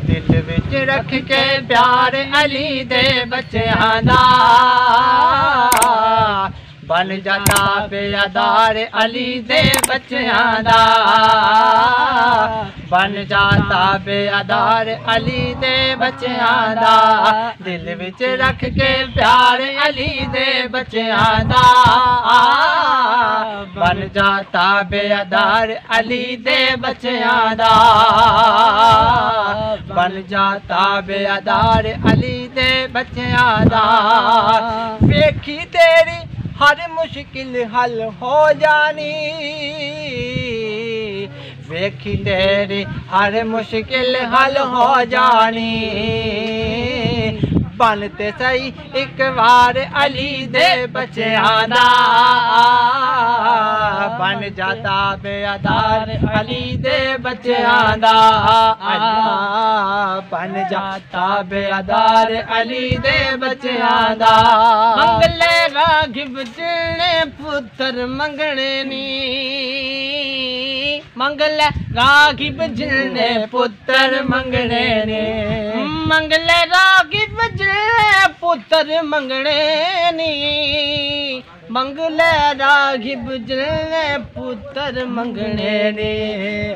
दिल विच रख के प्यार अली दे बच्चों दा बन जाता बेअदार अली दे बच्चों दा बन जाता बेअदार अली दे बच्चों दा दिल विच रख के प्यार अली दे बच्चों दा बन जाता बेअदार अली दे बच्चों दा बन जाता बेअदार अली दे बच्चों दा वेखी तेरी हर मुश्किल हल हो जानी वेखी तेरी हर मुश्किल हल हो जानी बनते सही एक बार अली दे बच्चों दा बन जाता बेअदार अली दे बच्चों दा बन जाता बेअदार अली दे बच्चों दा मंगले राघिब जिने पुत्र मंगने नी मंगले राघिब जिने पुत्र मंगने ने मंगले राघिब जिने पुत्र मंगने नी मंगले राघिब जिने पुत्र मंगने ने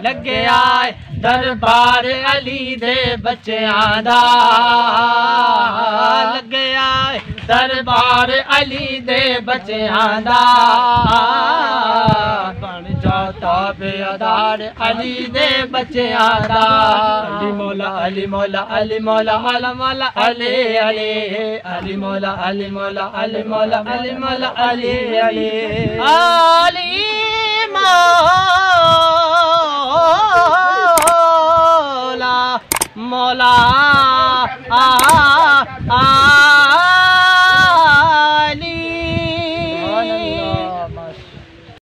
लगे आए दरबार अली दे बच्चों दा लगे आए दरबार अली दे बच्चों दा बन जाता बेअदार अली दे बच्चों दा अली मौला अली मौला अली मौला अली मौला अली अली अली मौला अली मौला अली मौला अली मौला अली अली अली मौला मौला